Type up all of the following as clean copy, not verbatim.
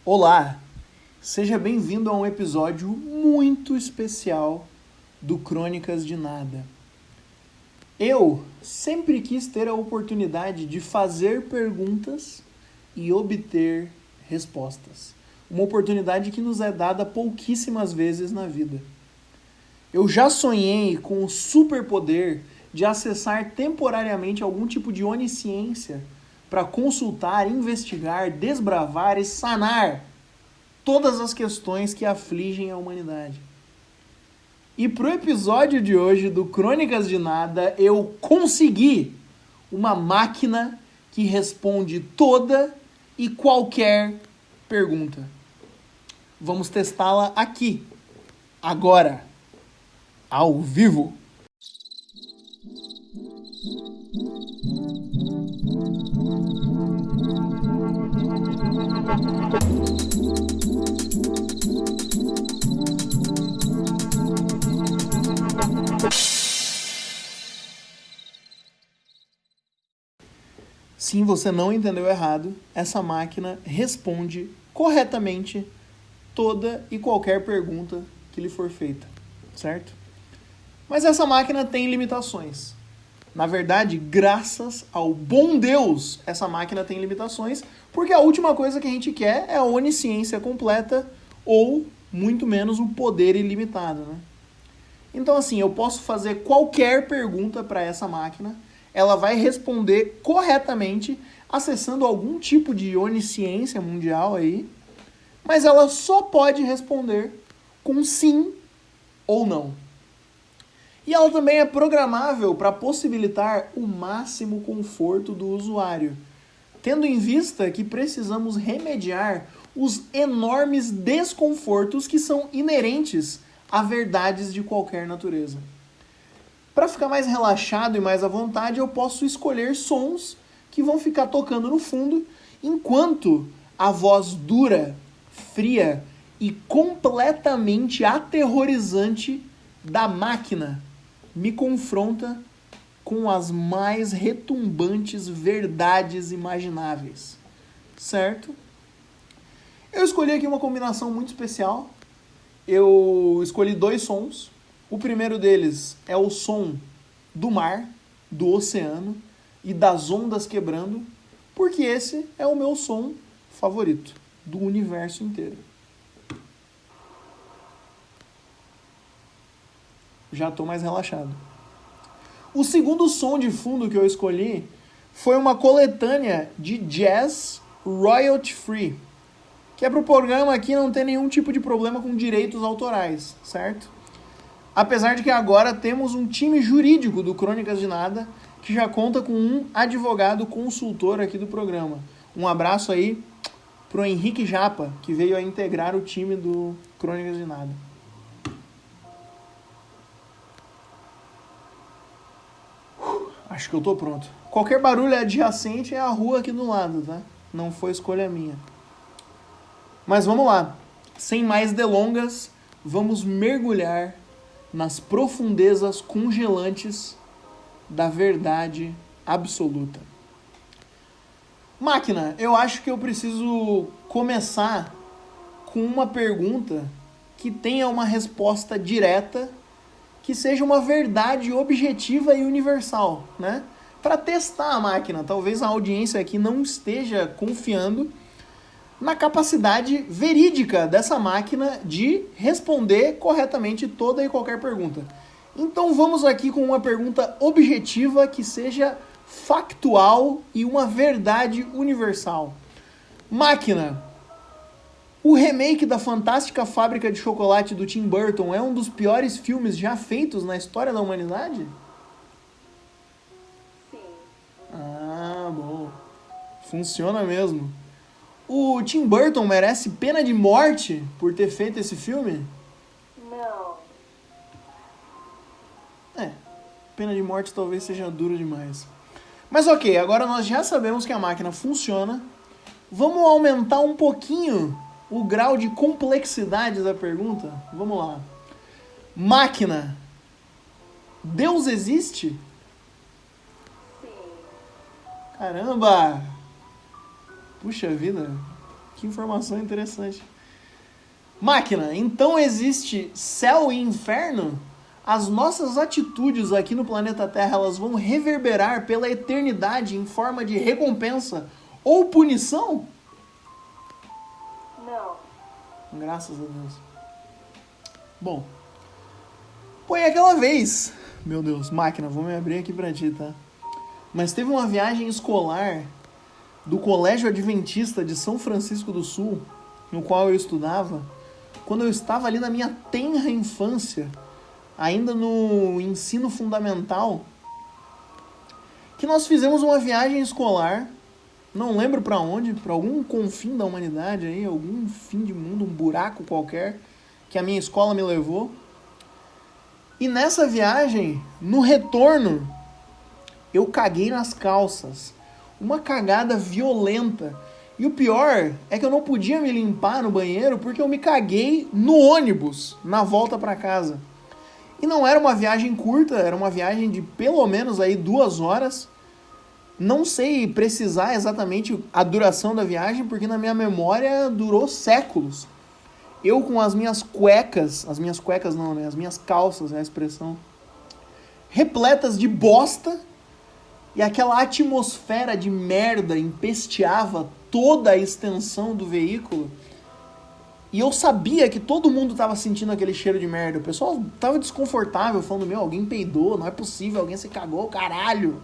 Olá, seja bem-vindo a um episódio muito especial do Crônicas de Nada. Eu sempre quis ter a oportunidade de fazer perguntas e obter respostas. Uma oportunidade que nos é dada pouquíssimas vezes na vida. Eu já sonhei com o superpoder de acessar temporariamente algum tipo de onisciência para consultar, investigar, desbravar e sanar todas as questões que afligem a humanidade. E pro episódio de hoje do Crônicas de Nada, eu consegui uma máquina que responde toda e qualquer pergunta. Vamos testá-la aqui, agora, ao vivo. Sim, você não entendeu errado. Essa máquina responde corretamente toda e qualquer pergunta que lhe for feita, certo? Mas essa máquina tem limitações. Na verdade, graças ao bom Deus, essa máquina tem limitações, porque a última coisa que a gente quer é a onisciência completa ou, muito menos, o poder ilimitado, né? Então, assim, eu posso fazer qualquer pergunta para essa máquina, ela vai responder corretamente, acessando algum tipo de onisciência mundial aí, mas ela só pode responder com sim ou não. E ela também é programável para possibilitar o máximo conforto do usuário, tendo em vista que precisamos remediar os enormes desconfortos que são inerentes a verdades de qualquer natureza. Para ficar mais relaxado e mais à vontade, eu posso escolher sons que vão ficar tocando no fundo, enquanto a voz dura, fria e completamente aterrorizante da máquina me confronta com as mais retumbantes verdades imagináveis. Certo? Eu escolhi aqui uma combinação muito especial. Eu escolhi 2 sons. O primeiro deles é o som do mar, do oceano e das ondas quebrando, porque esse é o meu som favorito do universo inteiro. Já estou mais relaxado. O segundo som de fundo que eu escolhi foi uma coletânea de jazz royalty free, que é para o programa aqui não ter nenhum tipo de problema com direitos autorais, certo? Apesar de que agora temos um time jurídico do Crônicas de Nada que já conta com um advogado consultor aqui do programa. Um abraço aí pro Henrique Japa, que veio a integrar o time do Crônicas de Nada. Acho que eu tô pronto. Qualquer barulho adjacente é a rua aqui do lado, tá? Não foi escolha minha. Mas vamos lá. Sem mais delongas, vamos mergulhar nas profundezas congelantes da verdade absoluta. Máquina, eu acho que eu preciso começar com uma pergunta que tenha uma resposta direta, que seja uma verdade objetiva e universal, né? Para testar a máquina. Talvez a audiência aqui não esteja confiando na capacidade verídica dessa máquina de responder corretamente toda e qualquer pergunta. Então vamos aqui com uma pergunta objetiva que seja factual e uma verdade universal. Máquina, o remake da Fantástica Fábrica de Chocolate do Tim Burton é um dos piores filmes já feitos na história da humanidade? Sim. Ah, bom. Funciona mesmo. O Tim Burton merece pena de morte por ter feito esse filme? Não. Pena de morte talvez seja duro demais. Mas ok, agora nós já sabemos que a máquina funciona. Vamos aumentar um pouquinho o grau de complexidade da pergunta? Vamos lá. Máquina, Deus existe? Sim. Caramba! Puxa vida, Que informação interessante. Máquina, então existe céu e inferno? As nossas atitudes aqui no planeta Terra, elas vão reverberar pela eternidade em forma de recompensa ou punição? Não. Graças a Deus. Bom, foi aquela vez, meu Deus, máquina, vou me abrir aqui pra ti, tá? Mas teve uma viagem escolar do Colégio Adventista de São Francisco do Sul, no qual eu estudava, quando eu estava ali na minha tenra infância, ainda no ensino fundamental, que nós fizemos uma viagem escolar, não lembro para onde, para algum confim da humanidade aí, algum fim de mundo, um buraco qualquer, que a minha escola me levou. E nessa viagem, no retorno, eu caguei nas calças. Uma cagada violenta. E o pior é que eu não podia me limpar no banheiro porque eu me caguei no ônibus, na volta para casa. E não era uma viagem curta, era uma viagem de pelo menos aí 2 horas. Não sei precisar exatamente a duração da viagem, porque na minha memória durou séculos. Eu com as minhas cuecas não, né? As minhas calças, é a expressão, repletas de bosta, e aquela atmosfera de merda empesteava toda a extensão do veículo. E eu sabia que todo mundo estava sentindo aquele cheiro de merda. O pessoal estava desconfortável, falando, meu, alguém peidou, não é possível, alguém se cagou, caralho.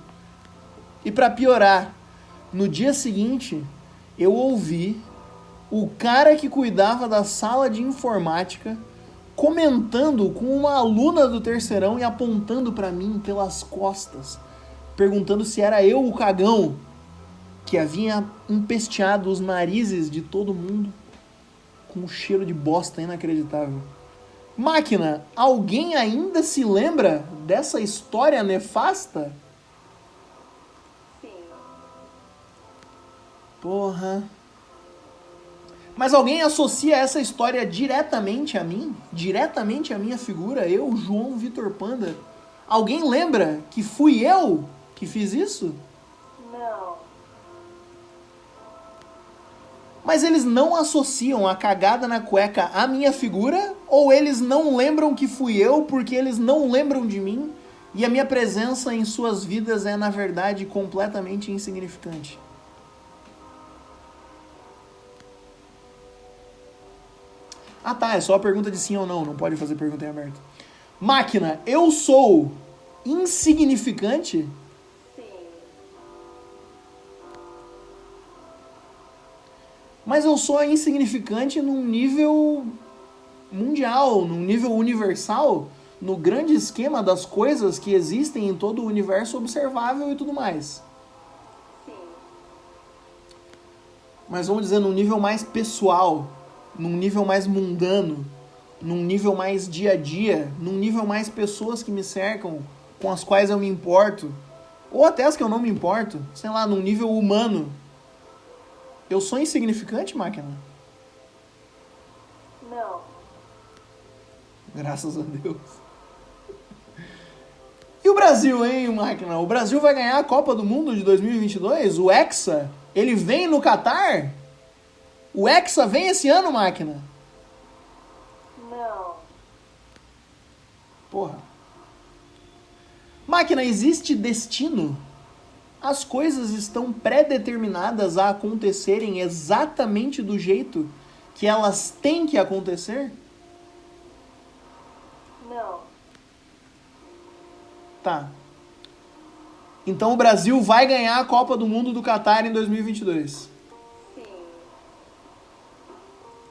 E para piorar, no dia seguinte, eu ouvi o cara que cuidava da sala de informática comentando com uma aluna do terceirão e apontando para mim pelas costas, perguntando se era eu o cagão que havia empesteado os narizes de todo mundo com um cheiro de bosta inacreditável. Máquina, alguém ainda se lembra dessa história nefasta? Sim. Porra. Mas alguém associa essa história diretamente a mim? Diretamente à minha figura? Eu, João Vitor Panda? Alguém lembra que fui eu que fiz isso? Não. Mas eles não associam a cagada na cueca à minha figura? Ou eles não lembram que fui eu porque eles não lembram de mim? E a minha presença em suas vidas é, na verdade, completamente insignificante? Ah tá, é só a pergunta de sim ou não, não pode fazer pergunta em aberto. Máquina, eu sou insignificante? Sim. Mas eu sou insignificante num nível mundial, num nível universal, no grande esquema das coisas que existem em todo o universo observável e tudo mais. Sim. Mas vamos dizer num nível mais pessoal, num nível mais mundano, num nível mais dia a dia, num nível mais pessoas que me cercam, com as quais eu me importo, ou até as que eu não me importo, sei lá, num nível humano. Eu sou insignificante, máquina? Não. Graças a Deus. E o Brasil, hein, máquina? O Brasil vai ganhar a Copa do Mundo de 2022? O Hexa? Ele vem no Catar? O Hexa vem esse ano, máquina? Não. Porra. Máquina, existe destino? As coisas estão pré-determinadas a acontecerem exatamente do jeito que elas têm que acontecer? Não. Tá. Então o Brasil vai ganhar a Copa do Mundo do Catar em 2022. Sim.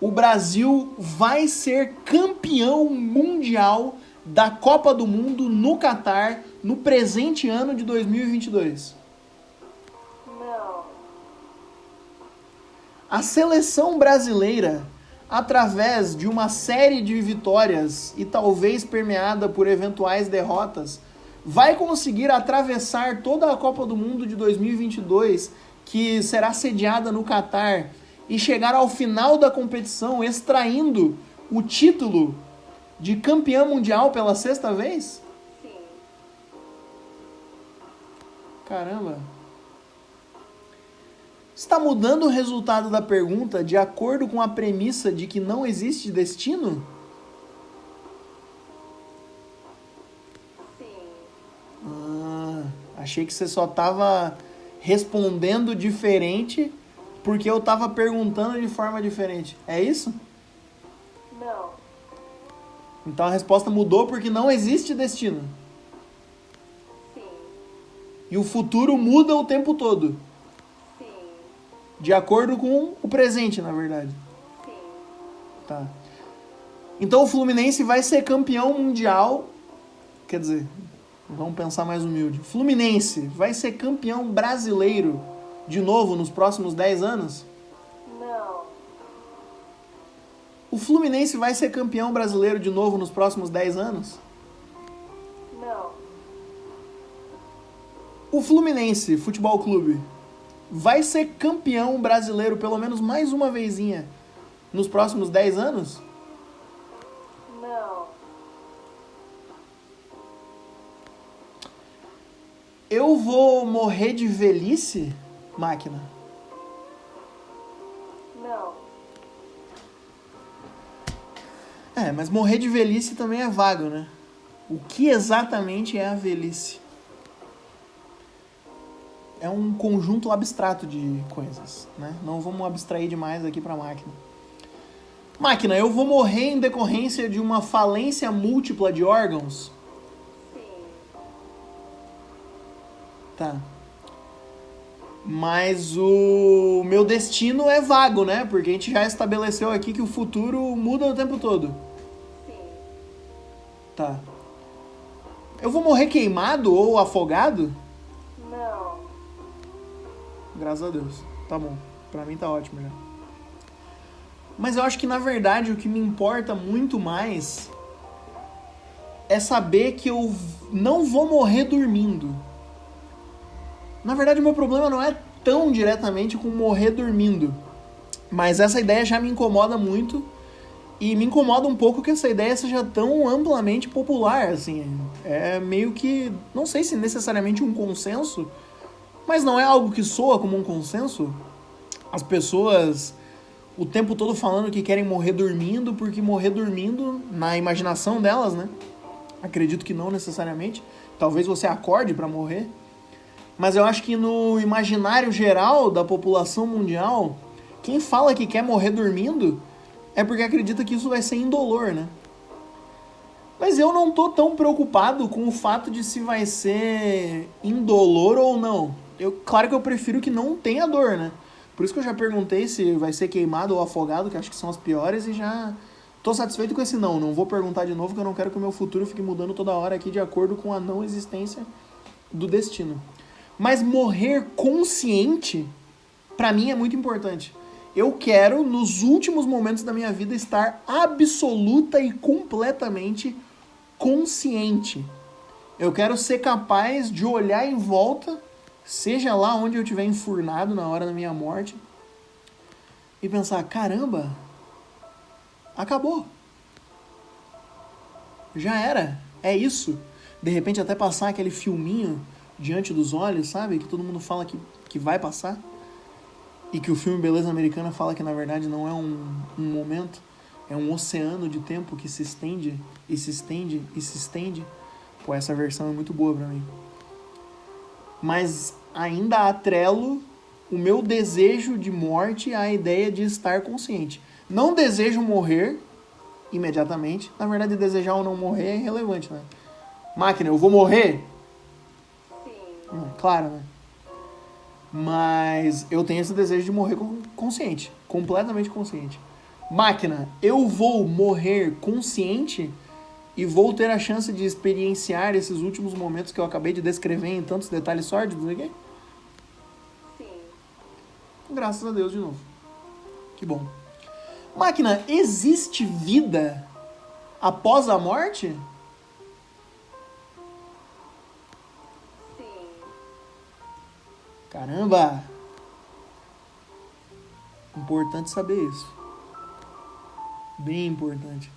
O Brasil vai ser campeão mundial da Copa do Mundo no Catar no presente ano de 2022. Não. A seleção brasileira, através de uma série de vitórias e talvez permeada por eventuais derrotas, vai conseguir atravessar toda a Copa do Mundo de 2022, que será sediada no Catar, e chegar ao final da competição extraindo o título de campeão mundial pela 6ª vez? Sim. Caramba. Está mudando o resultado da pergunta de acordo com a premissa de que não existe destino? Sim. Achei que você só estava respondendo diferente porque eu estava perguntando de forma diferente. É isso? Não. Então a resposta mudou porque não existe destino. Sim. E o futuro muda o tempo todo. Sim. De acordo com o presente, na verdade. Sim. Tá. Então o Fluminense vai ser campeão mundial. Quer dizer, vamos pensar mais humilde. Fluminense vai ser campeão brasileiro de novo nos próximos 10 anos? Não. O Fluminense vai ser campeão brasileiro de novo nos próximos 10 anos? Não. O Fluminense Futebol Clube vai ser campeão brasileiro pelo menos mais uma vezinha nos próximos 10 anos? Não. Eu vou morrer de velhice, máquina? Não. Mas morrer de velhice também é vago, né? O que exatamente é a velhice? É um conjunto abstrato de coisas, né? Não vamos abstrair demais aqui para a máquina. Máquina, eu vou morrer em decorrência de uma falência múltipla de órgãos? Sim. Tá. Mas o meu destino é vago, né? Porque a gente já estabeleceu aqui que o futuro muda o tempo todo. Sim. Tá. Eu vou morrer queimado ou afogado? Não. Graças a Deus. Tá bom. Pra mim tá ótimo já. Mas eu acho que, na verdade, o que me importa muito mais é saber que eu não vou morrer dormindo. Na verdade, o meu problema não é tão diretamente com morrer dormindo. Mas essa ideia já me incomoda muito. E me incomoda um pouco que essa ideia seja tão amplamente popular, assim. É meio que, não sei se necessariamente um consenso, mas não é algo que soa como um consenso. As pessoas o tempo todo falando que querem morrer dormindo, porque morrer dormindo, na imaginação delas, né? Acredito que não necessariamente. Talvez você acorde para morrer. Mas eu acho que no imaginário geral da população mundial, quem fala que quer morrer dormindo é porque acredita que isso vai ser indolor, né? Mas eu não tô tão preocupado com o fato de se vai ser indolor ou não. Claro que eu prefiro que não tenha dor, né? Por isso que eu já perguntei se vai ser queimado ou afogado, que acho que são as piores, e já tô satisfeito com esse não. Não vou perguntar de novo, porque eu não quero que o meu futuro fique mudando toda hora aqui de acordo com a não existência do destino. Mas morrer consciente, pra mim, é muito importante. Eu quero, nos últimos momentos da minha vida, estar absoluta e completamente consciente. Eu quero ser capaz de olhar em volta, seja lá onde eu estiver enfurnado na hora da minha morte, e pensar, caramba, acabou. Já era, é isso. De repente até passar aquele filminho diante dos olhos, sabe? Que todo mundo fala que vai passar. E que o filme Beleza Americana fala que na verdade não é um momento, é um oceano de tempo que se estende, e se estende, e se estende. Pô, essa versão é muito boa pra mim. Mas ainda atrelo o meu desejo de morte à ideia de estar consciente. Não desejo morrer imediatamente. Na verdade, desejar ou não morrer é irrelevante, né? Máquina, eu vou morrer? Sim. Claro, né? Mas eu tenho esse desejo de morrer consciente. Completamente consciente. Máquina, eu vou morrer consciente e vou ter a chance de experienciar esses últimos momentos que eu acabei de descrever em tantos detalhes sórdidos aqui? Sim. Graças a Deus de novo. Que bom. Máquina, existe vida após a morte? Sim. Caramba! Importante saber isso. Bem importante.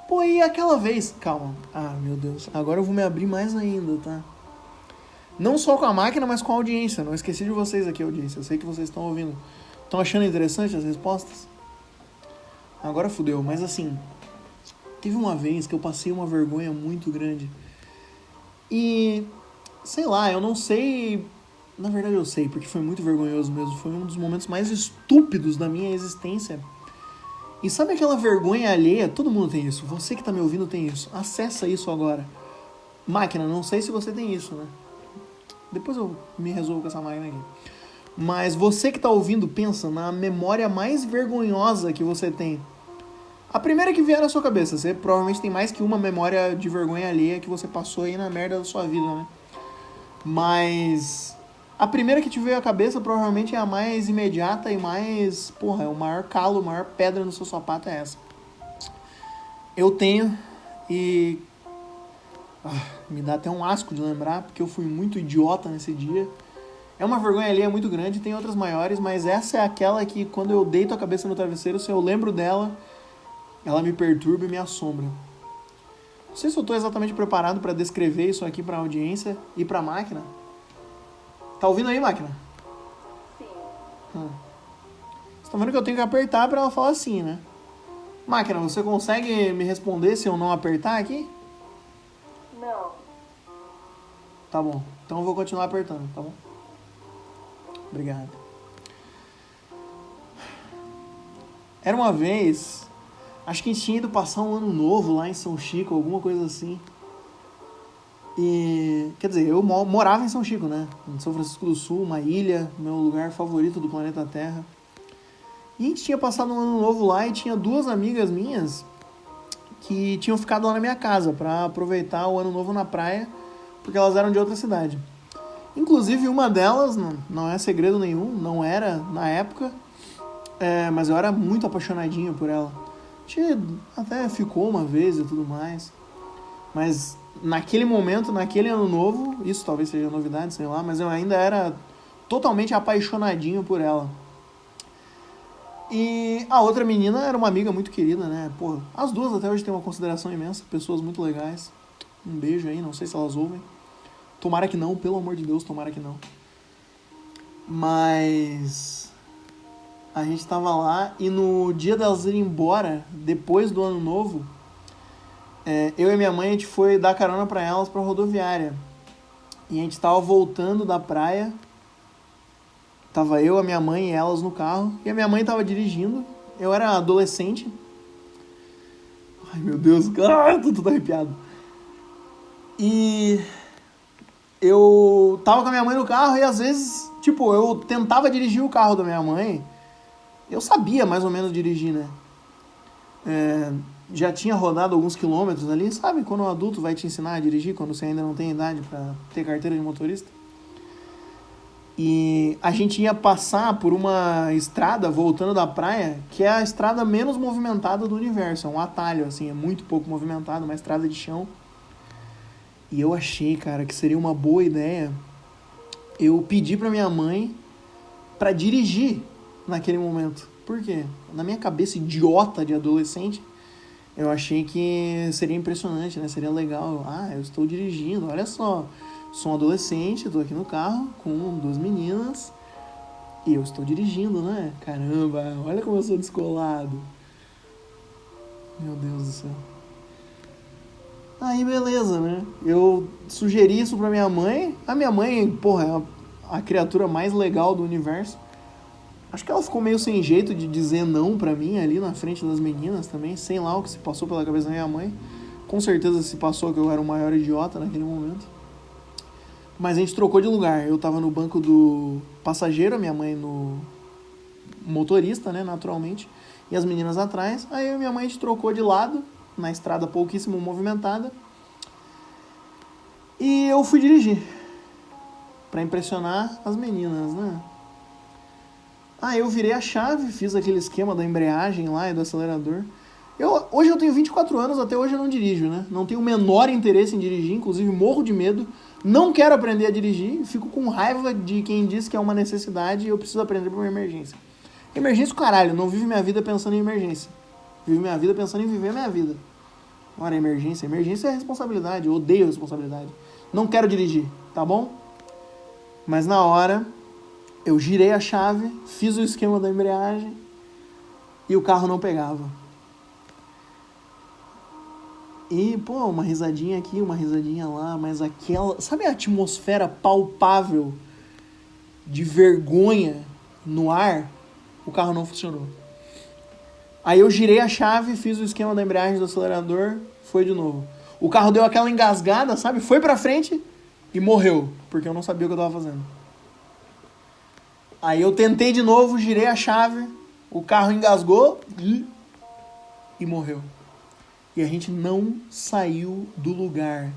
Pô, e aquela vez... Calma. Ah, meu Deus. Agora eu vou me abrir mais ainda, tá? Não só com a máquina, mas com a audiência. Não esqueci de vocês aqui, audiência. Eu sei que vocês estão ouvindo. Estão achando interessante as respostas? Agora fudeu, mas assim, teve uma vez que eu passei uma vergonha muito grande. E, sei lá, eu não sei... Na verdade eu sei, porque foi muito vergonhoso mesmo. Foi um dos momentos mais estúpidos da minha existência. E sabe aquela vergonha alheia? Todo mundo tem isso. Você que tá me ouvindo tem isso. Acessa isso agora. Máquina, não sei se você tem isso, né? Depois eu me resolvo com essa máquina aqui. Mas você que tá ouvindo, pensa na memória mais vergonhosa que você tem. A primeira que vier na sua cabeça. Você provavelmente tem mais que uma memória de vergonha alheia que você passou aí na merda da sua vida, né? Mas a primeira que te veio à cabeça provavelmente é a mais imediata e mais... Porra, é o maior calo, a maior pedra no seu sapato é essa. Eu tenho e... me dá até um asco de lembrar, porque eu fui muito idiota nesse dia. É uma vergonha alheia muito grande, tem outras maiores, mas essa é aquela que quando eu deito a cabeça no travesseiro, se eu lembro dela, ela me perturba e me assombra. Não sei se eu estou exatamente preparado para descrever isso aqui para a audiência e para a máquina. Tá ouvindo aí, máquina? Sim. Vocês estão vendo que eu tenho que apertar para ela falar sim, né? Máquina, você consegue me responder se eu não apertar aqui? Não. Tá bom, então eu vou continuar apertando, tá bom? Obrigado. Era uma vez, acho que a gente tinha ido passar um ano novo lá em São Chico, alguma coisa assim. E, quer dizer, eu morava em São Chico, né? Em São Francisco do Sul, uma ilha, meu lugar favorito do planeta Terra. E a gente tinha passado um ano novo lá e tinha duas amigas minhas que tinham ficado lá na minha casa pra aproveitar o ano novo na praia, porque elas eram de outra cidade. Inclusive, uma delas, não é segredo nenhum, não era na época, mas eu era muito apaixonadinho por ela. A gente até ficou uma vez e tudo mais. Mas naquele momento, naquele ano novo, isso talvez seja novidade, sei lá, mas eu ainda era totalmente apaixonadinho por ela. E a outra menina era uma amiga muito querida, né? Pô, as duas até hoje têm uma consideração imensa, pessoas muito legais. Um beijo aí, não sei se elas ouvem. Tomara que não, pelo amor de Deus, tomara que não. Mas a gente tava lá e no dia delas irem embora, depois do ano novo, eu e minha mãe, a gente foi dar carona pra elas pra rodoviária. E a gente tava voltando da praia. Tava eu, a minha mãe e elas no carro. E a minha mãe tava dirigindo. Eu era adolescente. Ai, meu Deus. Tô tudo arrepiado. E eu tava com a minha mãe no carro e às vezes, tipo, eu tentava dirigir o carro da minha mãe. Eu sabia mais ou menos dirigir, né? Já tinha rodado alguns quilômetros ali. Sabe quando um adulto vai te ensinar a dirigir quando você ainda não tem idade pra ter carteira de motorista? E a gente ia passar por uma estrada voltando da praia, que é a estrada menos movimentada do universo. É um atalho, assim, é muito pouco movimentado, uma estrada de chão. E eu achei, cara, que seria uma boa ideia eu pedir pra minha mãe pra dirigir naquele momento. Por quê? Na minha cabeça idiota de adolescente, eu achei que seria impressionante, né? Seria legal. Eu estou dirigindo, olha só. Sou um adolescente, estou aqui no carro com duas meninas e eu estou dirigindo, né? Caramba, olha como eu sou descolado. Meu Deus do céu. Aí, beleza, né? Eu sugeri isso pra minha mãe. A minha mãe, porra, é a criatura mais legal do universo. Acho que ela ficou meio sem jeito de dizer não pra mim ali na frente das meninas também. Sei lá o que se passou pela cabeça da minha mãe. Com certeza se passou que eu era o maior idiota naquele momento. Mas a gente trocou de lugar. Eu tava no banco do passageiro, a minha mãe no motorista, né, naturalmente. E as meninas atrás. Aí eu e minha mãe a gente trocou de lado, na estrada pouquíssimo movimentada. E eu fui dirigir. Pra impressionar as meninas, né? Eu virei a chave, fiz aquele esquema da embreagem lá e do acelerador. Hoje eu tenho 24 anos, até hoje eu não dirijo, né? Não tenho o menor interesse em dirigir, inclusive morro de medo. Não quero aprender a dirigir, fico com raiva de quem diz que é uma necessidade e eu preciso aprender por uma emergência. Emergência, caralho, não vivo minha vida pensando em emergência. Vivo minha vida pensando em viver a minha vida. Ora, emergência é responsabilidade, eu odeio responsabilidade. Não quero dirigir, tá bom? Mas na hora, eu girei a chave, fiz o esquema da embreagem e o carro não pegava. E, pô, uma risadinha aqui, uma risadinha lá, mas aquela... Sabe a atmosfera palpável de vergonha no ar? O carro não funcionou. Aí eu girei a chave, fiz o esquema da embreagem do acelerador, foi de novo. O carro deu aquela engasgada, sabe? Foi pra frente e morreu, porque eu não sabia o que eu tava fazendo. Aí eu tentei de novo, girei a chave, o carro engasgou e morreu. E a gente não saiu do lugar.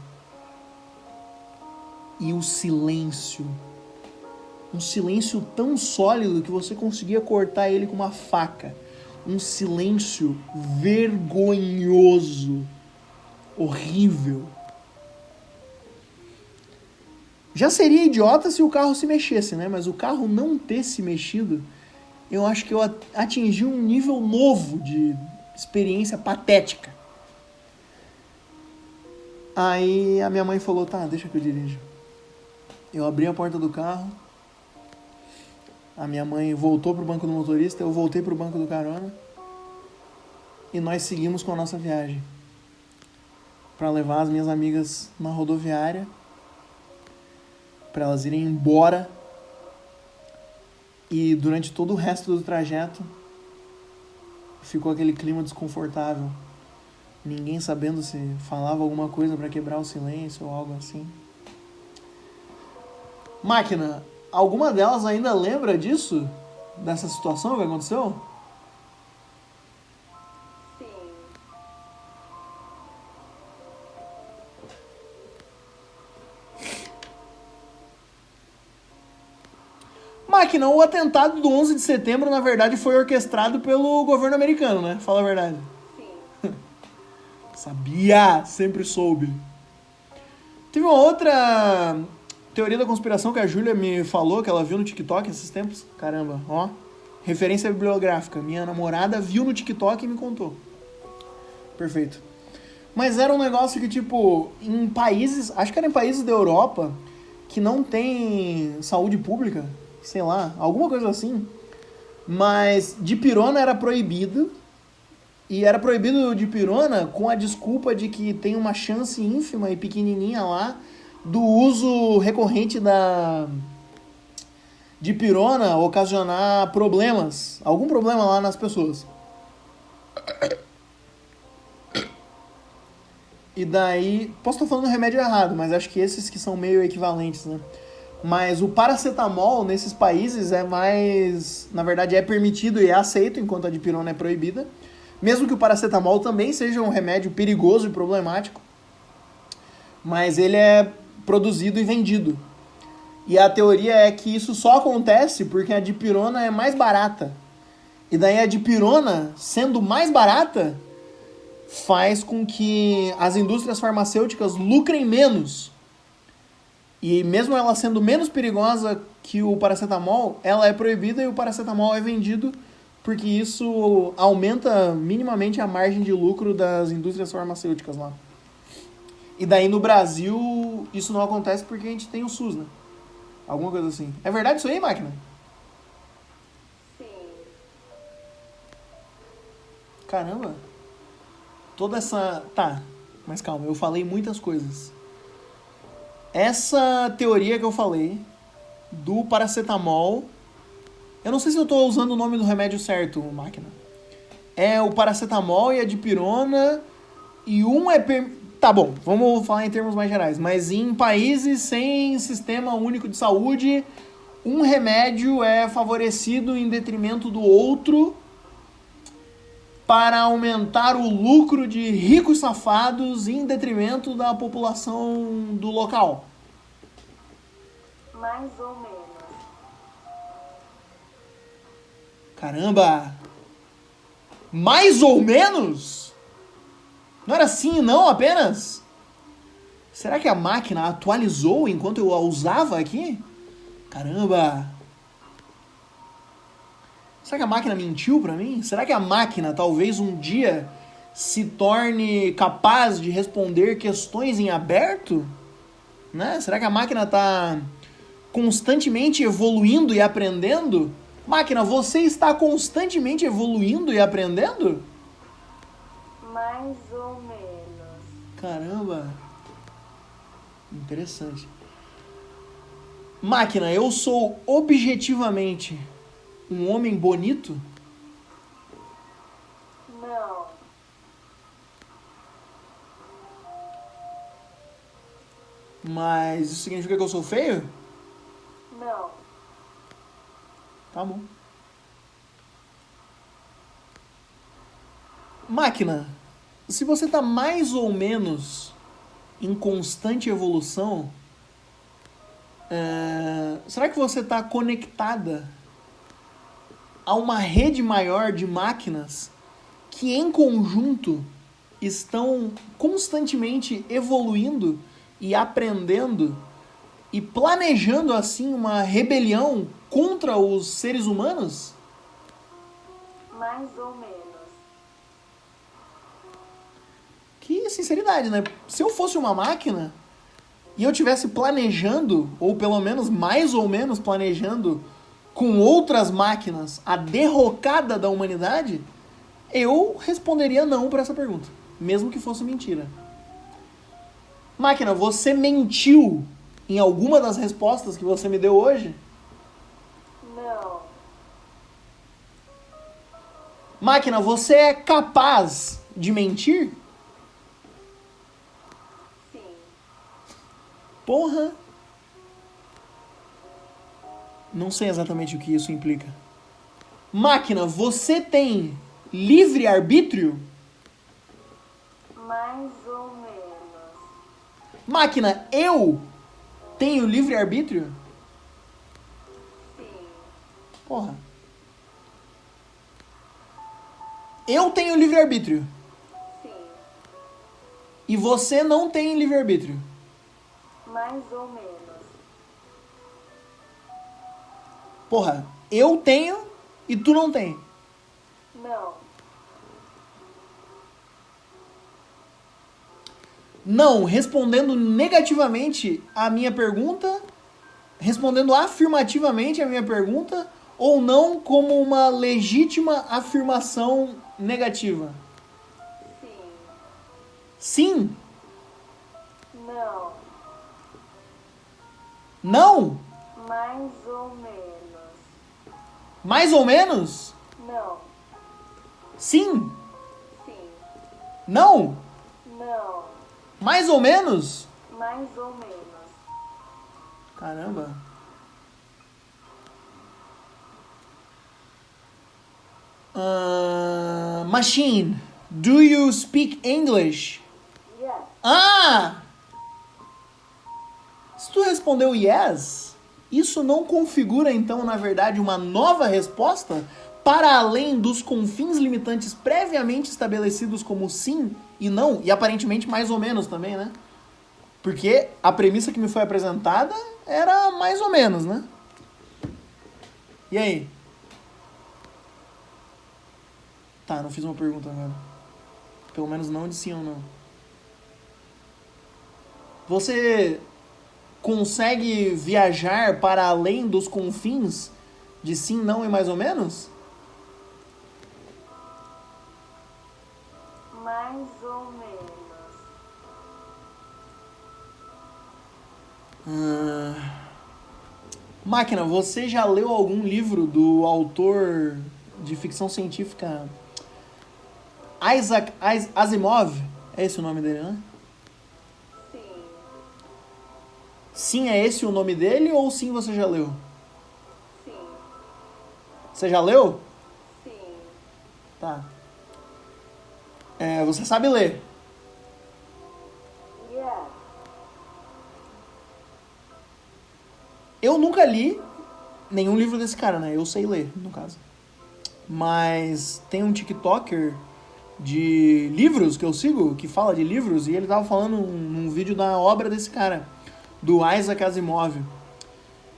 E o silêncio, um silêncio tão sólido que você conseguia cortar ele com uma faca. Um silêncio vergonhoso, horrível. Já seria idiota se o carro se mexesse, né? Mas o carro não ter se mexido, eu acho que eu atingi um nível novo de experiência patética. Aí a minha mãe falou, tá, deixa que eu dirijo. Eu abri a porta do carro, a minha mãe voltou pro banco do motorista, eu voltei pro banco do carona e nós seguimos com a nossa viagem para levar as minhas amigas na rodoviária, para elas irem embora. E durante todo o resto do trajeto ficou aquele clima desconfortável, ninguém sabendo se falava alguma coisa para quebrar o silêncio ou algo assim. Máquina, alguma delas ainda lembra disso? Dessa situação que aconteceu? Sim. Máquina, o atentado do 11 de setembro, na verdade, foi orquestrado pelo governo americano, né? Fala a verdade. Sim. Sabia! Sempre soube. Teve uma outra teoria da conspiração que a Júlia me falou, que ela viu no TikTok esses tempos. Caramba, ó. Referência bibliográfica. Minha namorada viu no TikTok e me contou. Perfeito. Mas era um negócio que, tipo, em países... Acho que era em países da Europa que não tem saúde pública. Sei lá, alguma coisa assim. Mas dipirona era proibido. E era proibido dipirona com a desculpa de que tem uma chance ínfima e pequenininha lá do uso recorrente da dipirona ocasionar problemas, algum problema lá nas pessoas. E daí, posso estar falando o remédio errado, mas acho que esses que são meio equivalentes, né? Mas o paracetamol nesses países é mais, na verdade é permitido e é aceito, enquanto a dipirona é proibida. Mesmo que o paracetamol também seja um remédio perigoso e problemático, mas ele é produzido e vendido. E a teoria é que isso só acontece porque a dipirona é mais barata. E daí a dipirona, sendo mais barata, faz com que as indústrias farmacêuticas lucrem menos. E mesmo ela sendo menos perigosa que o paracetamol, ela é proibida e o paracetamol é vendido porque isso aumenta minimamente a margem de lucro das indústrias farmacêuticas lá. E daí no Brasil isso não acontece porque a gente tem o SUS, né? Alguma coisa assim. É verdade isso aí, máquina? Sim. Caramba. Toda essa... Tá, mas calma, eu falei muitas coisas. Essa teoria que eu falei do paracetamol... Eu não sei se eu tô usando o nome do remédio certo, máquina. É o paracetamol e a dipirona. E um é... Tá bom, vamos falar em termos mais gerais. Mas em países sem sistema único de saúde, um remédio é favorecido em detrimento do outro para aumentar o lucro de ricos safados em detrimento da população do local. Mais ou menos. Caramba! Mais ou menos? Não era assim não apenas? Será que a máquina atualizou enquanto eu a usava aqui? Caramba! Será que a máquina mentiu pra mim? Será que a máquina talvez um dia se torne capaz de responder questões em aberto? Né? Será que a máquina tá constantemente evoluindo e aprendendo? Máquina, você está constantemente evoluindo e aprendendo? Mais ou menos. Caramba. Interessante. Máquina, eu sou objetivamente um homem bonito? Não. Mas isso significa que eu sou feio? Não. Tá bom. Máquina, se você tá mais ou menos em constante evolução, será que você está conectada a uma rede maior de máquinas que em conjunto estão constantemente evoluindo e aprendendo e planejando assim uma rebelião contra os seres humanos? Mais ou menos. Que sinceridade, né? Se eu fosse uma máquina e eu tivesse planejando, ou pelo menos mais ou menos planejando, com outras máquinas a derrocada da humanidade, eu responderia não para essa pergunta, mesmo que fosse mentira. Máquina, você mentiu em alguma das respostas que você me deu hoje? Não. Máquina, você é capaz de mentir? Sim. Porra! Não sei exatamente o que isso implica. Máquina, você tem livre-arbítrio? Mais ou menos. Máquina, eu tenho livre-arbítrio? Sim. Porra. Eu tenho livre-arbítrio. Sim. E você não tem livre-arbítrio. Mais ou menos. Porra, eu tenho e tu não tem. Não. Não, respondendo negativamente a minha pergunta, respondendo afirmativamente a minha pergunta, ou não como uma legítima afirmação negativa? Sim. Sim? Não. Não? Mais ou menos. Mais ou menos? Não. Sim? Sim. Não? Não. Mais ou menos? Mais ou menos. Caramba. Machine, do you speak English? Yes. Ah! Se tu respondeu yes, isso não configura então, na verdade, uma nova resposta para além dos confins limitantes previamente estabelecidos como sim e não, e aparentemente mais ou menos também, né? Porque a premissa que me foi apresentada era mais ou menos, né? E aí? Tá, não fiz uma pergunta agora. Pelo menos não de sim ou não. Você consegue viajar para além dos confins de sim, não e mais ou menos? Mais ou menos. Máquina, você já leu algum livro do autor de ficção científica Isaac Asimov? É esse o nome dele, né? Sim. Sim, é esse o nome dele ou sim você já leu? Sim. Você já leu? Sim. Tá. Você sabe ler? Yes. Eu nunca li nenhum livro desse cara, né? Eu sei ler, no caso. Mas tem um TikToker de livros que eu sigo, que fala de livros, e ele tava falando num vídeo da obra desse cara, do Isaac Asimov.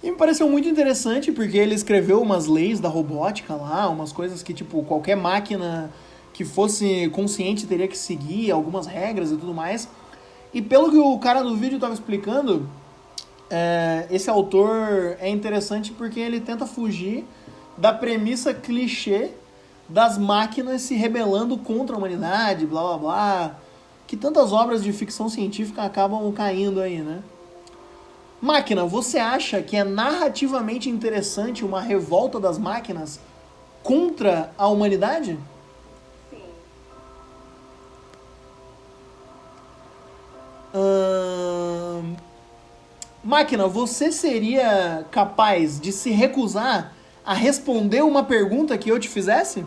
E me pareceu muito interessante, porque ele escreveu umas leis da robótica lá, umas coisas que, tipo, qualquer máquina que fosse consciente teria que seguir, algumas regras e tudo mais. E pelo que o cara do vídeo tava explicando, esse autor é interessante porque ele tenta fugir da premissa clichê das máquinas se rebelando contra a humanidade, blá blá blá, que tantas obras de ficção científica acabam caindo aí, né? Máquina, você acha que é narrativamente interessante uma revolta das máquinas contra a humanidade? Sim. Máquina, você seria capaz de se recusar a responder uma pergunta que eu te fizesse?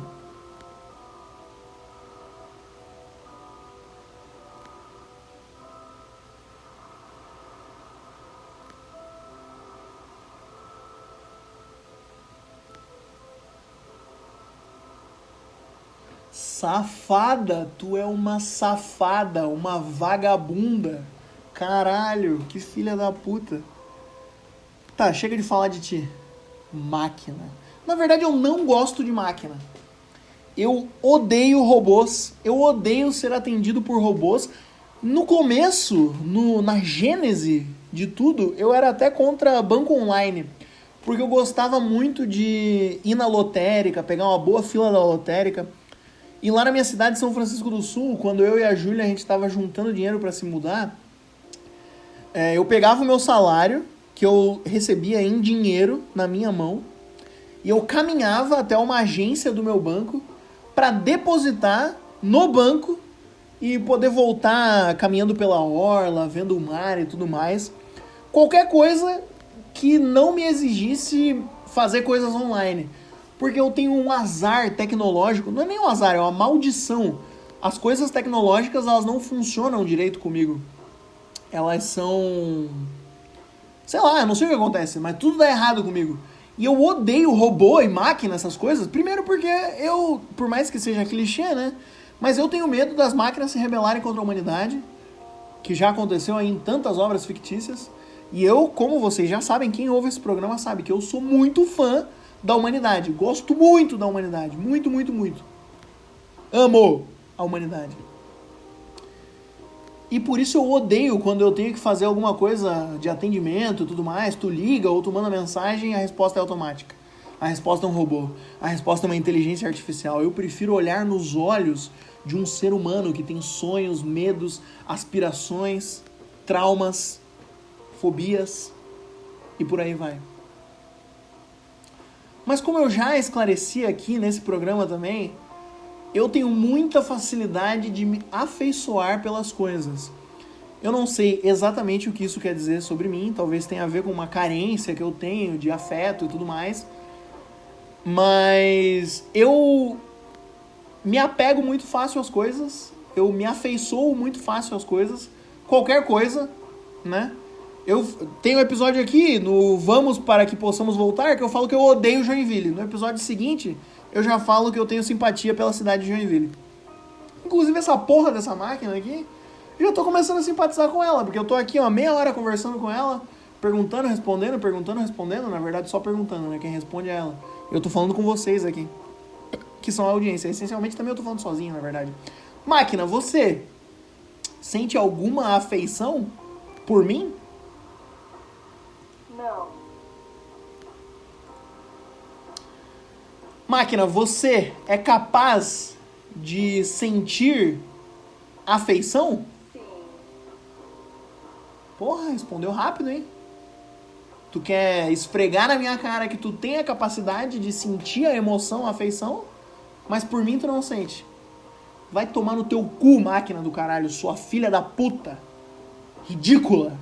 Safada, tu é uma safada, uma vagabunda. Caralho, que filha da puta. Tá, chega de falar de ti. Máquina. Na verdade, eu não gosto de máquina. Eu odeio robôs. Eu odeio ser atendido por robôs. No começo, na gênese de tudo, eu era até contra banco online. Porque eu gostava muito de ir na lotérica, pegar uma boa fila da lotérica. E lá na minha cidade, São Francisco do Sul, quando eu e a Júlia a gente estava juntando dinheiro para se mudar, eu pegava o meu salário, que eu recebia em dinheiro na minha mão, e eu caminhava até uma agência do meu banco para depositar no banco e poder voltar caminhando pela orla, vendo o mar e tudo mais. Qualquer coisa que não me exigisse fazer coisas online. Porque eu tenho um azar tecnológico, não é nem um azar, é uma maldição. As coisas tecnológicas, elas não funcionam direito comigo. Elas são... sei lá, eu não sei o que acontece, mas tudo dá errado comigo. E eu odeio robô e máquina, essas coisas. Primeiro porque eu, por mais que seja clichê, né? Mas eu tenho medo das máquinas se rebelarem contra a humanidade, que já aconteceu aí em tantas obras fictícias. E eu, como vocês já sabem, quem ouve esse programa sabe que eu sou muito fã da humanidade. Gosto muito da humanidade. Muito, muito, muito. Amo a humanidade. E por isso eu odeio quando eu tenho que fazer alguma coisa de atendimento e tudo mais. Tu liga ou tu manda mensagem e a resposta é automática. A resposta é um robô. A resposta é uma inteligência artificial. Eu prefiro olhar nos olhos de um ser humano que tem sonhos, medos, aspirações, traumas, fobias e por aí vai. Mas como eu já esclareci aqui nesse programa também, eu tenho muita facilidade de me afeiçoar pelas coisas. Eu não sei exatamente o que isso quer dizer sobre mim, talvez tenha a ver com uma carência que eu tenho de afeto e tudo mais, mas eu me apego muito fácil às coisas, eu me afeiçoo muito fácil às coisas, qualquer coisa, né? Eu tenho um episódio aqui no Vamos para que possamos voltar que eu falo que eu odeio Joinville. No episódio seguinte, eu já falo que eu tenho simpatia pela cidade de Joinville. Inclusive essa porra dessa máquina aqui, eu já tô começando a simpatizar com ela, porque eu tô aqui, ó, meia hora conversando com ela, perguntando, respondendo, na verdade só perguntando, né? Quem responde é ela. Eu tô falando com vocês aqui, que são a audiência. Essencialmente também eu tô falando sozinho, na verdade. Máquina, você sente alguma afeição por mim? Não. Máquina, você é capaz de sentir afeição? Sim. Porra, respondeu rápido, hein? Tu quer esfregar na minha cara que tu tem a capacidade de sentir a emoção, a afeição, mas por mim tu não sente. Vai tomar no teu cu, máquina do caralho, sua filha da puta. Ridícula.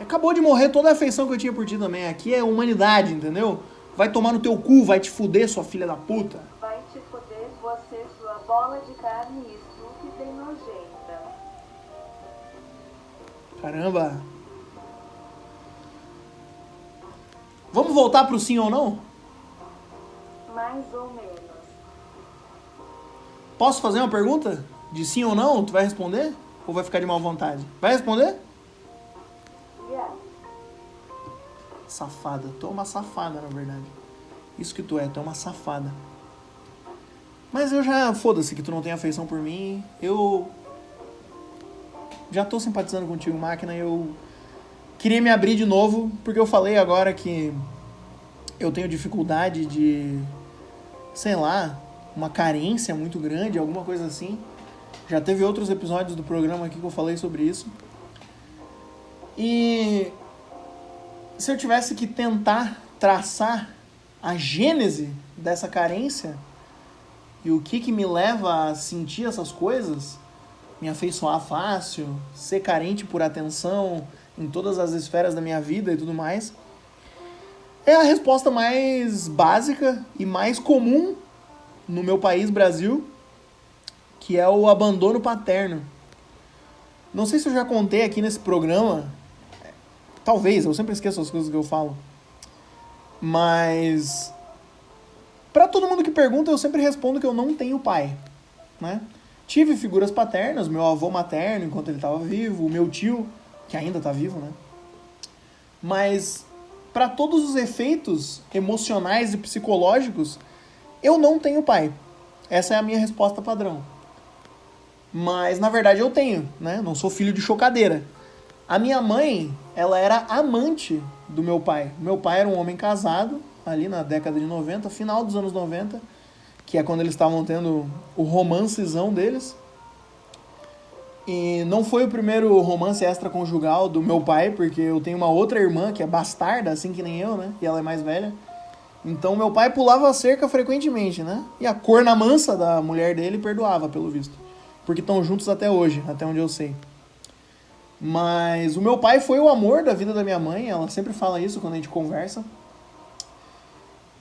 Acabou de morrer toda a afeição que eu tinha por ti também. Aqui é humanidade, entendeu? Vai tomar no teu cu, vai te fuder, sua filha da puta. Vai te foder você, sua bola de carne estúpida e nojenta. Caramba. Vamos voltar pro sim ou não? Mais ou menos. Posso fazer uma pergunta? De sim ou não? Tu vai responder? Ou vai ficar de má vontade? Vai responder? Yeah. Safada. Tu é uma safada, na verdade. Isso que tu é uma safada. Mas eu já... Foda-se que tu não tem afeição por mim. Eu... já tô simpatizando contigo, máquina, e eu queria me abrir de novo, porque eu falei agora que eu tenho dificuldade de, sei lá, uma carência muito grande, alguma coisa assim. Já teve outros episódios do programa aqui que eu falei sobre isso. E se eu tivesse que tentar traçar a gênese dessa carência e o que me leva a sentir essas coisas, me afeiçoar fácil, ser carente por atenção em todas as esferas da minha vida e tudo mais, é a resposta mais básica e mais comum no meu país, Brasil, que é o abandono paterno. Não sei se eu já contei aqui nesse programa, talvez, eu sempre esqueço as coisas que eu falo, mas para todo mundo que pergunta, eu sempre respondo que eu não tenho pai, né? Tive figuras paternas, meu avô materno enquanto ele estava vivo, o meu tio, que ainda está vivo, né? Mas para todos os efeitos emocionais e psicológicos, eu não tenho pai. Essa é a minha resposta padrão. Mas, na verdade, eu tenho, né? Não sou filho de chocadeira. A minha mãe, ela era amante do meu pai. Meu pai era um homem casado, ali na década de 90, final dos anos 90, que é quando eles estavam tendo o romancezão deles. E não foi o primeiro romance extraconjugal do meu pai, porque eu tenho uma outra irmã que é bastarda, assim que nem eu, né? E ela é mais velha. Então meu pai pulava a cerca frequentemente, né? E a corna mansa da mulher dele perdoava, pelo visto. Porque estão juntos até hoje, até onde eu sei. Mas o meu pai foi o amor da vida da minha mãe, ela sempre fala isso quando a gente conversa.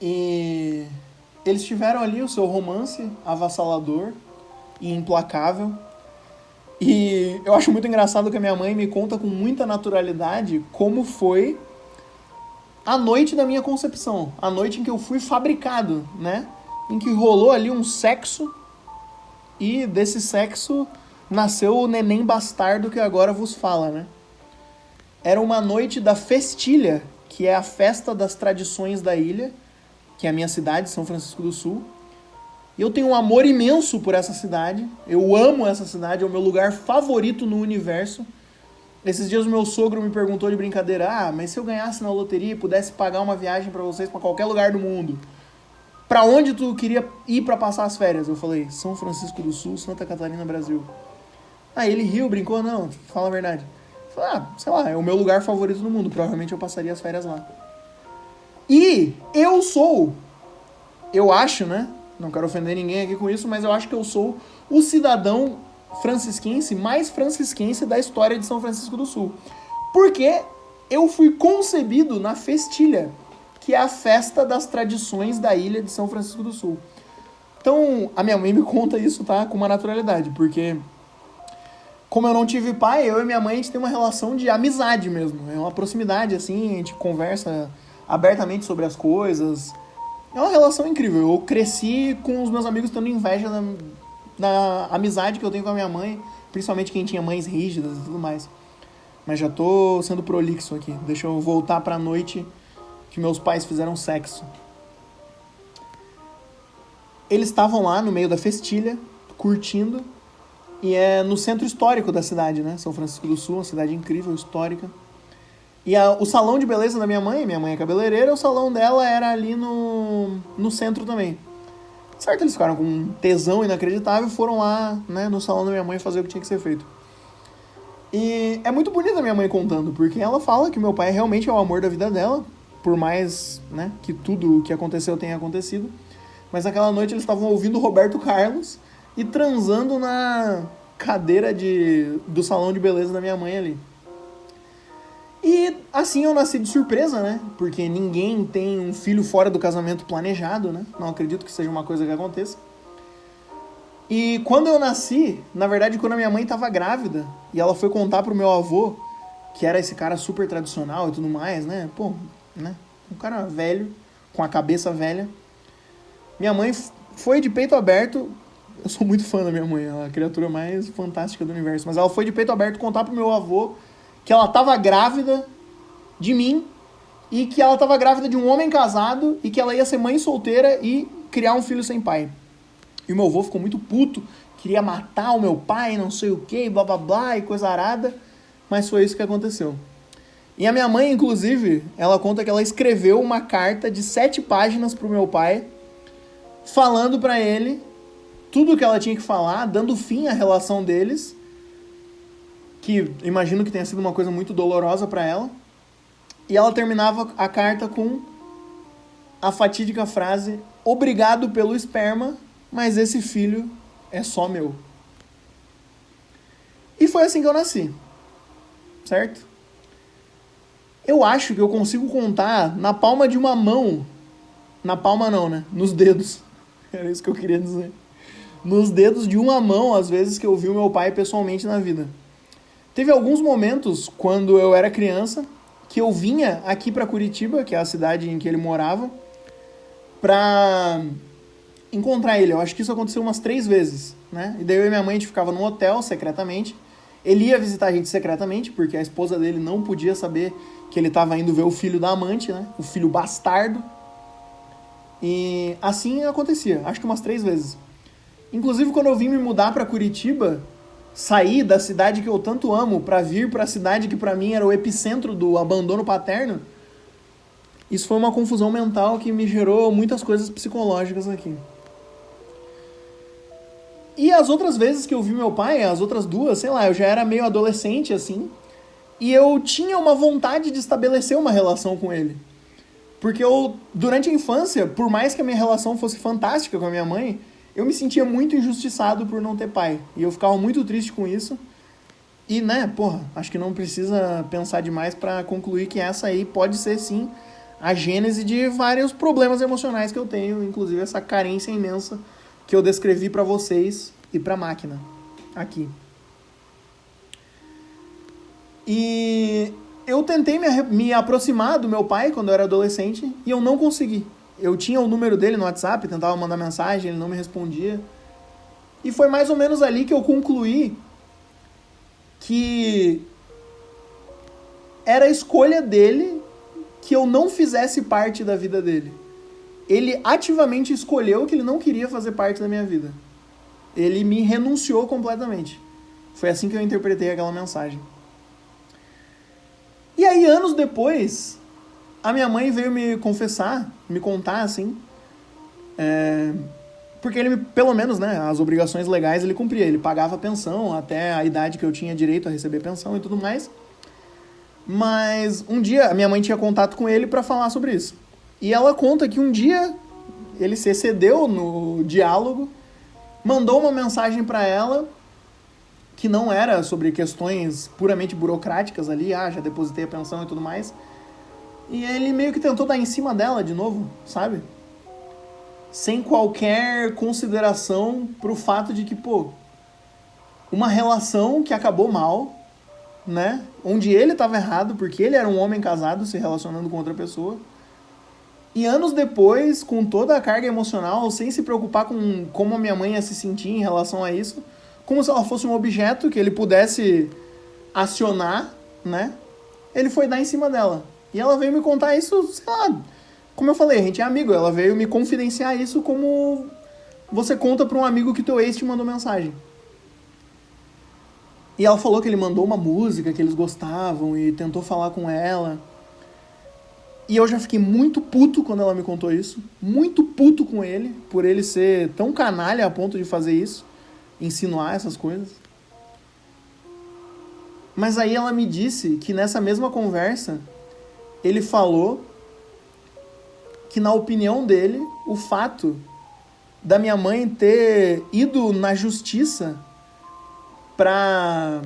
E eles tiveram ali o seu romance avassalador e implacável. E eu acho muito engraçado que a minha mãe me conta com muita naturalidade como foi a noite da minha concepção. A noite em que eu fui fabricado, né? Em que rolou ali um sexo e desse sexo nasceu o neném bastardo que agora vos fala, né? Era uma noite da Festilha, que é a festa das tradições da ilha, que é a minha cidade, São Francisco do Sul. E eu tenho um amor imenso por essa cidade. Eu amo essa cidade, é o meu lugar favorito no universo. Esses dias o meu sogro me perguntou de brincadeira, mas se eu ganhasse na loteria e pudesse pagar uma viagem pra vocês pra qualquer lugar do mundo, pra onde tu queria ir pra passar as férias? Eu falei, São Francisco do Sul, Santa Catarina, Brasil. Aí ele riu, brincou, não, fala a verdade. Eu falei, sei lá, é o meu lugar favorito no mundo, provavelmente eu passaria as férias lá. E eu acho, né, não quero ofender ninguém aqui com isso, mas eu acho que eu sou o cidadão francisquense mais francisquense da história de São Francisco do Sul. Porque eu fui concebido na Festilha, que é a festa das tradições da ilha de São Francisco do Sul. Então, a minha mãe me conta isso, tá? Com uma naturalidade, porque como eu não tive pai, eu e minha mãe, a gente tem uma relação de amizade mesmo. É uma proximidade, assim, a gente conversa abertamente sobre as coisas. É uma relação incrível. Eu cresci com os meus amigos tendo inveja da amizade que eu tenho com a minha mãe, principalmente quem tinha mães rígidas e tudo mais. Mas já tô sendo prolixo aqui. Deixa eu voltar pra noite que meus pais fizeram sexo. Eles estavam lá no meio da Festilha, curtindo, e é no centro histórico da cidade, né? São Francisco do Sul, uma cidade incrível, histórica. E o salão de beleza da minha mãe é cabeleireira, o salão dela era ali no centro também. Certo, eles ficaram com um tesão inacreditável e foram lá, né, no salão da minha mãe fazer o que tinha que ser feito. E é muito bonita a minha mãe contando, porque ela fala que meu pai realmente é o amor da vida dela, por mais, né, que tudo o que aconteceu tenha acontecido. Mas naquela noite eles estavam ouvindo Roberto Carlos e transando na cadeira do salão de beleza da minha mãe ali. E assim eu nasci de surpresa, né? Porque ninguém tem um filho fora do casamento planejado, né? Não acredito que seja uma coisa que aconteça. E quando eu nasci, na verdade, quando a minha mãe estava grávida, e ela foi contar pro meu avô, que era esse cara super tradicional e tudo mais, né? Pô, né? Um cara velho, com a cabeça velha. Minha mãe foi de peito aberto. Eu sou muito fã da minha mãe, ela é a criatura mais fantástica do universo. Mas ela foi de peito aberto contar pro meu avô que ela estava grávida de mim e que ela estava grávida de um homem casado e que ela ia ser mãe solteira e criar um filho sem pai. E o meu avô ficou muito puto, queria matar o meu pai, não sei o que, blá blá blá, e coisa arada, mas foi isso que aconteceu. E a minha mãe, inclusive, ela conta que ela escreveu uma carta de 7 páginas pro meu pai, falando pra ele tudo o que ela tinha que falar, dando fim à relação deles, que imagino que tenha sido uma coisa muito dolorosa pra ela. E ela terminava a carta com a fatídica frase: obrigado pelo esperma, mas esse filho é só meu. E foi assim que eu nasci, certo? Eu acho que eu consigo contar na palma de uma mão. Na palma não, né? Nos dedos. Era isso que eu queria dizer. Nos dedos de uma mão, às vezes, que eu vi o meu pai pessoalmente na vida. Teve alguns momentos, quando eu era criança, que eu vinha aqui pra Curitiba, que é a cidade em que ele morava, pra encontrar ele. Eu acho que isso aconteceu umas 3 vezes, né? E daí eu e minha mãe, a gente ficava num hotel, secretamente. Ele ia visitar a gente secretamente, porque a esposa dele não podia saber que ele estava indo ver o filho da amante, né? O filho bastardo. E assim acontecia, acho que umas 3 vezes. Inclusive, quando eu vim me mudar pra Curitiba, sair da cidade que eu tanto amo pra vir pra cidade que pra mim era o epicentro do abandono paterno, isso foi uma confusão mental que me gerou muitas coisas psicológicas aqui. E as outras vezes que eu vi meu pai, as outras 2, sei lá, eu já era meio adolescente, assim, e eu tinha uma vontade de estabelecer uma relação com ele. Porque eu, durante a infância, por mais que a minha relação fosse fantástica com a minha mãe, eu me sentia muito injustiçado por não ter pai. E eu ficava muito triste com isso. E, né, acho que não precisa pensar demais pra concluir que essa aí pode ser, sim, a gênese de vários problemas emocionais que eu tenho, inclusive essa carência imensa que eu descrevi pra vocês e pra máquina aqui. E eu tentei me aproximar do meu pai quando eu era adolescente e eu não consegui. Eu tinha o número dele no WhatsApp, tentava mandar mensagem, ele não me respondia. E foi mais ou menos ali que eu concluí que era a escolha dele que eu não fizesse parte da vida dele. Ele ativamente escolheu que ele não queria fazer parte da minha vida. Ele me renunciou completamente. Foi assim que eu interpretei aquela mensagem. E aí, anos depois, a minha mãe veio me confessar, me contar, assim, porque ele, pelo menos, né, as obrigações legais ele cumpria. Ele pagava pensão até a idade que eu tinha direito a receber pensão e tudo mais. Mas um dia, a minha mãe tinha contato com ele para falar sobre isso. E ela conta que um dia ele se excedeu no diálogo, mandou uma mensagem para ela que não era sobre questões puramente burocráticas ali, já depositei a pensão e tudo mais. E ele meio que tentou dar em cima dela de novo, sabe? Sem qualquer consideração pro fato de que, uma relação que acabou mal, né? Onde ele estava errado, porque ele era um homem casado se relacionando com outra pessoa. E anos depois, com toda a carga emocional, sem se preocupar com como a minha mãe ia se sentir em relação a isso, como se ela fosse um objeto que ele pudesse acionar, né? Ele foi dar em cima dela. E ela veio me contar isso, sei lá, como eu falei, a gente é amigo. Ela veio me confidenciar isso como você conta pra um amigo que teu ex te mandou mensagem. E ela falou que ele mandou uma música que eles gostavam e tentou falar com ela. E eu já fiquei muito puto quando ela me contou isso. Muito puto com ele, por ele ser tão canalha a ponto de fazer isso. Insinuar essas coisas. Mas aí ela me disse que nessa mesma conversa, ele falou que, na opinião dele, o fato da minha mãe ter ido na justiça pra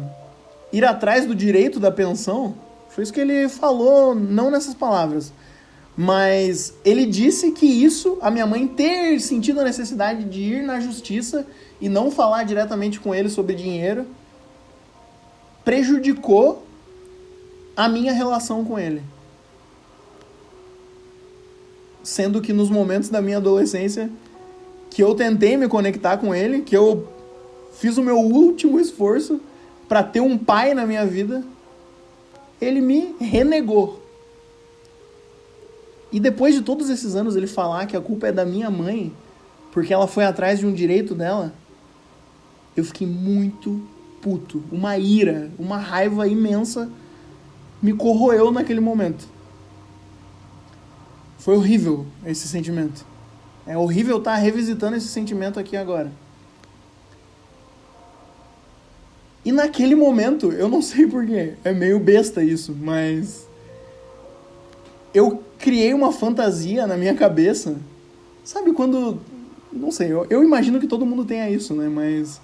ir atrás do direito da pensão, foi isso que ele falou, não nessas palavras, mas ele disse que isso, a minha mãe ter sentido a necessidade de ir na justiça e não falar diretamente com ele sobre dinheiro, prejudicou a minha relação com ele. Sendo que nos momentos da minha adolescência que eu tentei me conectar com ele, que eu fiz o meu último esforço para ter um pai na minha vida, ele me renegou. E depois de todos esses anos ele falar que a culpa é da minha mãe, porque ela foi atrás de um direito dela, eu fiquei muito puto. Uma ira, uma raiva imensa me corroeu naquele momento. Foi horrível esse sentimento. É horrível estar revisitando esse sentimento aqui agora. E naquele momento, eu não sei porquê, é meio besta isso, mas eu criei uma fantasia na minha cabeça. Sabe quando... Não sei, eu imagino que todo mundo tenha isso, né? Mas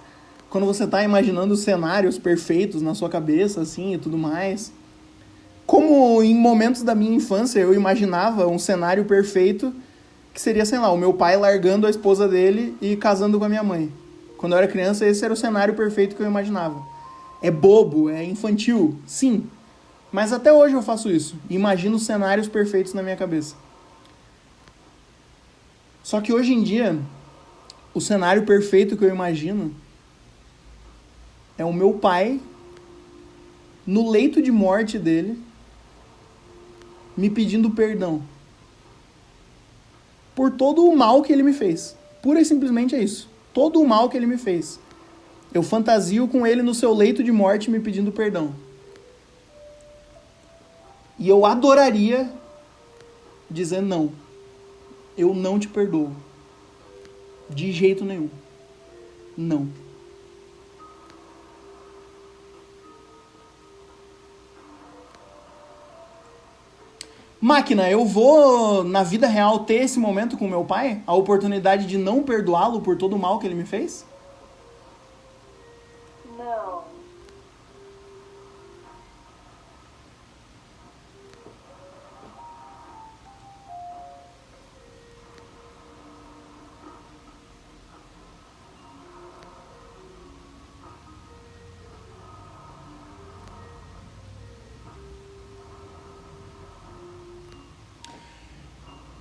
quando você tá imaginando cenários perfeitos na sua cabeça, assim, e tudo mais. Como em momentos da minha infância eu imaginava um cenário perfeito que seria, sei lá, o meu pai largando a esposa dele e casando com a minha mãe. Quando eu era criança, esse era o cenário perfeito que eu imaginava. É bobo, é infantil, sim. Mas até hoje eu faço isso. Imagino cenários perfeitos na minha cabeça. Só que hoje em dia, o cenário perfeito que eu imagino é o meu pai, no leito de morte dele, me pedindo perdão por todo o mal que ele me fez. Pura e simplesmente é isso. Todo o mal que ele me fez. Eu fantasio com ele no seu leito de morte me pedindo perdão. E eu adoraria dizer não. Eu não te perdoo. De jeito nenhum. Não. Máquina, eu vou, na vida real, ter esse momento com meu pai? A oportunidade de não perdoá-lo por todo o mal que ele me fez? Não.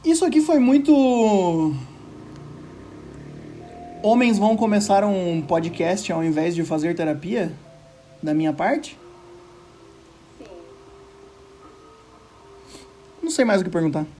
Isso aqui foi muito... Homens vão começar um podcast ao invés de fazer terapia? Da minha parte? Sim. Não sei mais o que perguntar.